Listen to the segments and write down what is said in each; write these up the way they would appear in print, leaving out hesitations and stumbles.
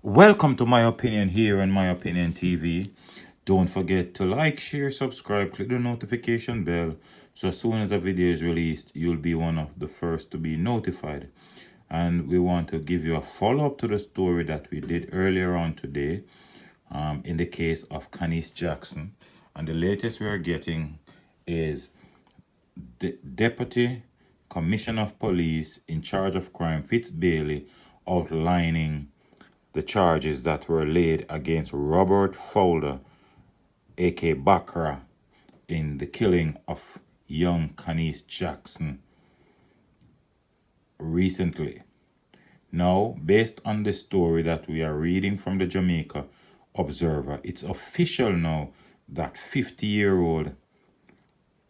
Welcome to My Opinion here on My Opinion TV. Don't forget to like, share, subscribe, click the notification bell so as soon as a video is released, you'll be one of the first to be notified. And we want to give you a follow-up to the story that we did earlier on today in the case of Khanice Jackson. And the latest we are getting is the Deputy Commissioner of Police in charge of crime, Fitz Bailey, outlining the charges that were laid against Robert Fowler, aka Bakra, in the killing of young Khanice Jackson recently. Now, based on the story that we are reading from the Jamaica Observer, it's official now that 50-year-old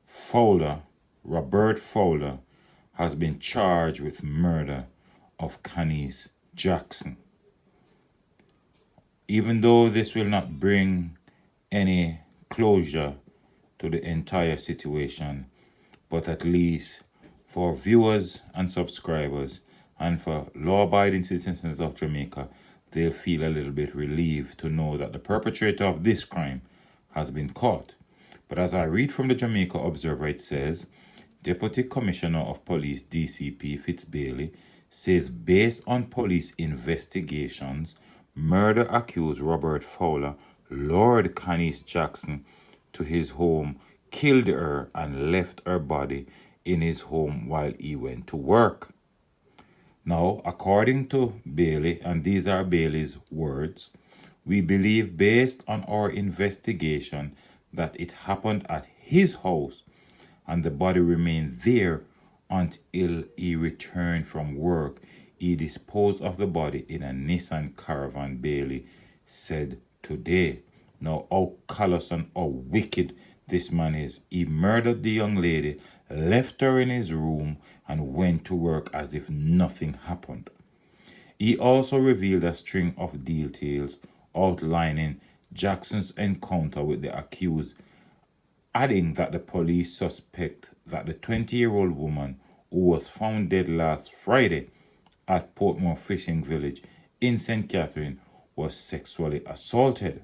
Fowler, Robert Fowler, has been charged with murder of Khanice Jackson. Even though this will not bring any closure to the entire situation, but at least for viewers and subscribers and for law-abiding citizens of Jamaica, they'll feel a little bit relieved to know that the perpetrator of this crime has been caught. But as I read from the Jamaica Observer, it says, Deputy Commissioner of Police DCP Fitz Bailey says based on police investigations, murder accused Robert Fowler lured Khanice Jackson to his home, killed her, and left her body in his home while he went to work. Now, according to Bailey, and these are Bailey's words, we believe based on our investigation that it happened at his house and the body remained there until he returned from work. He disposed of the body in a Nissan Caravan, Bailey said today. Now, how callous and how wicked this man is. He murdered the young lady, left her in his room, and went to work as if nothing happened. He also revealed a string of details outlining Jackson's encounter with the accused, adding that the police suspect that the 20-year-old woman who was found dead last Friday at Portmore Fishing Village in St. Catherine was sexually assaulted.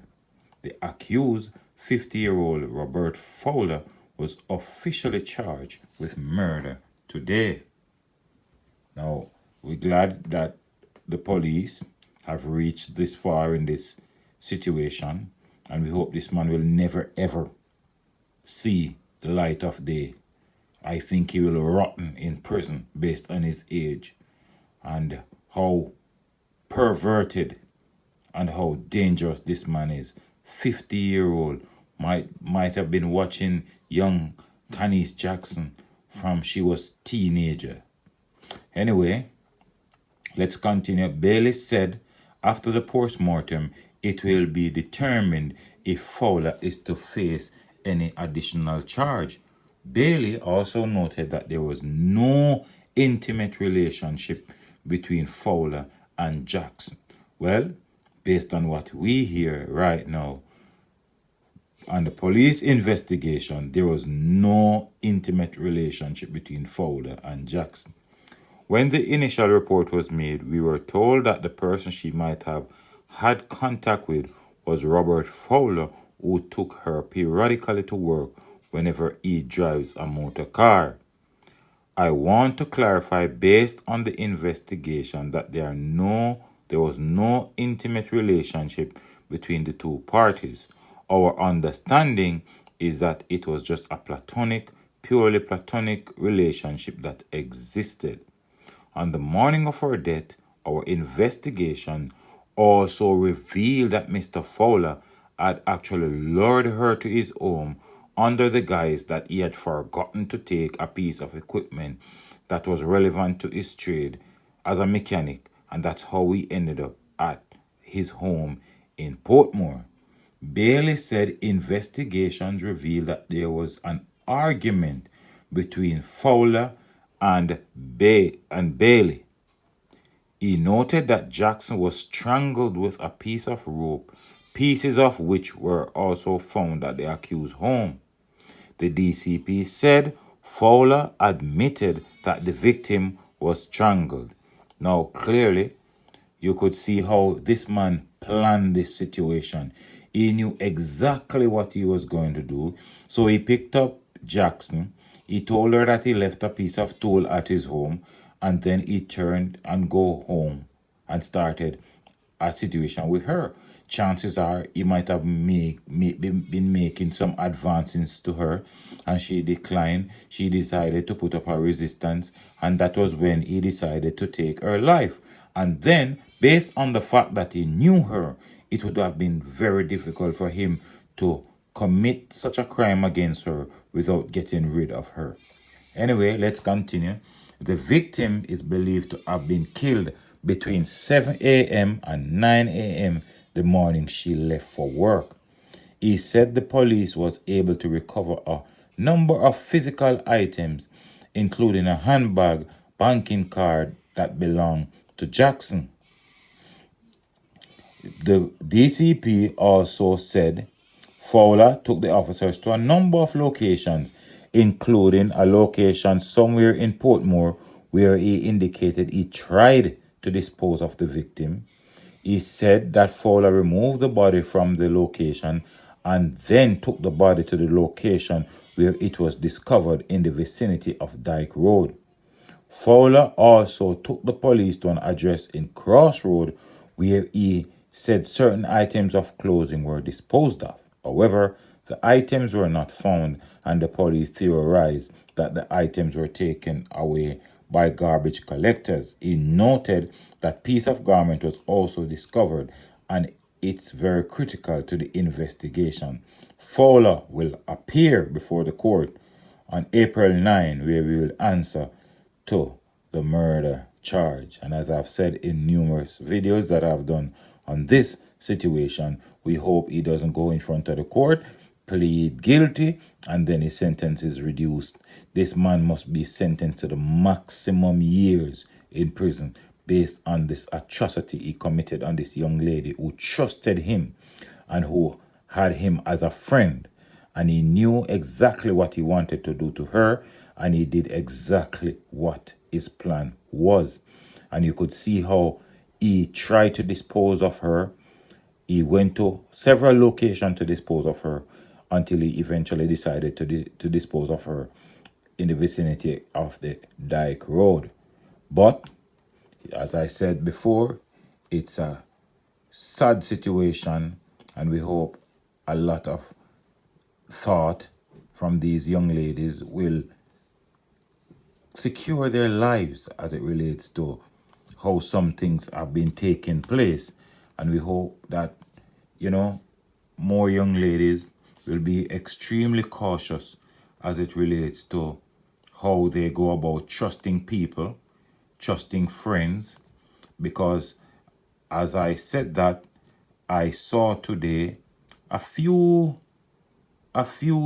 The accused, 50-year-old Robert Fowler, was officially charged with murder today. Now, we're glad that the police have reached this far in this situation, and we hope this man will never ever see the light of day. I think he will rotten in prison based on his age and how perverted and how dangerous this man is. 50-year-old might have been watching young Khanice Jackson from she was teenager. Anyway, let's continue. Bailey said after the post-mortem, it will be determined if Fowler is to face any additional charge. Bailey also noted that there was no intimate relationship between Fowler and Jackson. Well, based on what we hear right now, on the police investigation, there was no intimate relationship between Fowler and Jackson. When the initial report was made, we were told that the person she might have had contact with was Robert Fowler, who took her periodically to work whenever he drives a motor car. I want to clarify based on the investigation that there was no intimate relationship between the two parties. Our understanding is that it was just a purely platonic relationship that existed. On the morning of her death, our investigation also revealed that Mr. Fowler had actually lured her to his home under the guise that he had forgotten to take a piece of equipment that was relevant to his trade as a mechanic, and that's how we ended up at his home in Portmore. Bailey said investigations revealed that there was an argument between Fowler and Bailey. He noted that Jackson was strangled with a piece of rope, pieces of which were also found at the accused's home. The DCP said Fowler admitted that the victim was strangled. Now, clearly, you could see how this man planned this situation. He knew exactly what he was going to do. So he picked up Jackson. He told her that he left a piece of tool at his home, and then he turned and go home and started a situation with her. Chances are he might have been making some advances to her, and she declined. She decided to put up a resistance, and that was when he decided to take her life. And then, based on the fact that he knew her, it would have been very difficult for him to commit such a crime against her without getting rid of her. Anyway, let's continue. The victim is believed to have been killed between 7 a.m. and 9 a.m. the morning she left for work. He said the police was able to recover a number of physical items, including a handbag, banking card that belonged to Jackson. The DCP also said Fowler took the officers to a number of locations, including a location somewhere in Portmore where he indicated he tried to dispose of the victim. He said that Fowler removed the body from the location and then took the body to the location where it was discovered in the vicinity of Dyke Road. Fowler also took the police to an address in Crossroad where he said certain items of clothing were disposed of. However, the items were not found, and the police theorized that the items were taken away by garbage collectors. He noted that piece of garment was also discovered, and it's very critical to the investigation. Fowler will appear before the court on April 9, where we will answer to the murder charge. And as I've said in numerous videos that I've done on this situation, we hope he doesn't go in front of the court, plead guilty, and then his sentence is reduced. This man must be sentenced to the maximum years in prison based on this atrocity he committed on this young lady who trusted him and who had him as a friend, and he knew exactly what he wanted to do to her, and he did exactly what his plan was. And you could see how he tried to dispose of her. He went to several locations to dispose of her until he eventually decided to dispose of her in the vicinity of the Dyke Road. But as I said before, it's a sad situation, and we hope a lot of thought from these young ladies will secure their lives as it relates to how some things have been taking place. And we hope that, more young ladies will be extremely cautious as it relates to how they go about trusting people, trusting friends, because as I said that, I saw today a few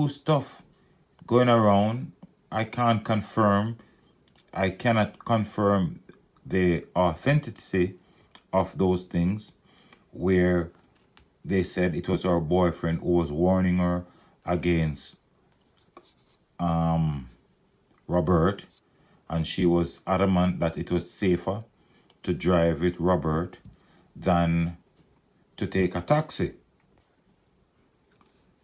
stuff going around. I cannot confirm the authenticity of those things, where they said it was her boyfriend who was warning her against Robert, and she was adamant that it was safer to drive with Robert than to take a taxi.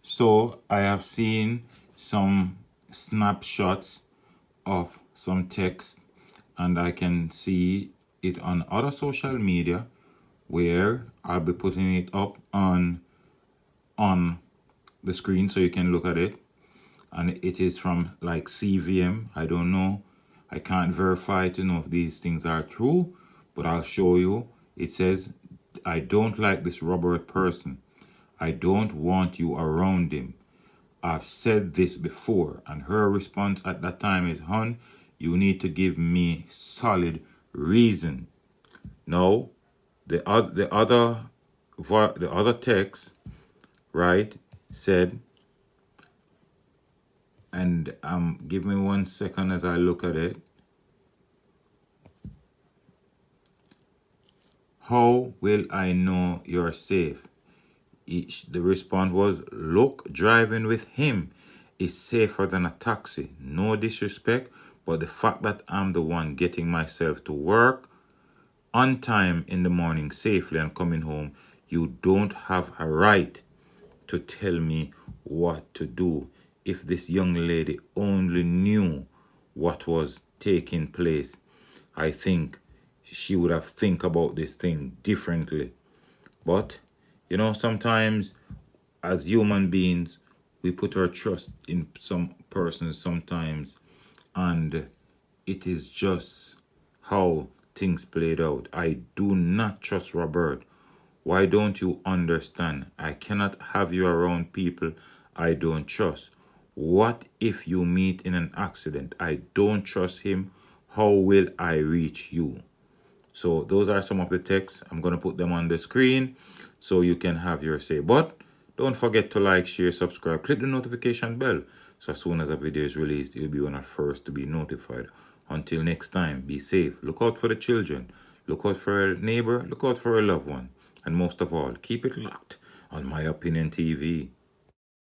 So I have seen some snapshots of some text, and I can see it on other social media where I'll be putting it up on the screen so you can look at it. And it is from like CVM. I don't know. I can't verify to know if these things are true, but I'll show you. It says, "I don't like this Robert person. I don't want you around him. I've said this before." And her response at that time is, "Hun, you need to give me solid reason." No, the other text, right, said, and give me 1 second as I look at it. "How will I know you're safe?" The response was, "Look, driving with him is safer than a taxi. No disrespect, but the fact that I'm the one getting myself to work on time in the morning safely and coming home, you don't have a right to tell me what to do. If this young lady only knew what was taking place, I think she would have think about this thing differently. But sometimes as human beings, we put our trust in some persons sometimes, and it is just how things played out. I do not trust Robert. Why don't you understand? I cannot have you around people I don't trust. What if you meet in an accident? I don't trust him. How will I reach you? So those are some of the texts. I'm going to put them on the screen so you can have your say. But don't forget to like, share, subscribe, click the notification bell. So as soon as a video is released, you'll be one of the first to be notified. Until next time, be safe. Look out for the children. Look out for a neighbor. Look out for a loved one. And most of all, keep it locked on My Opinion TV.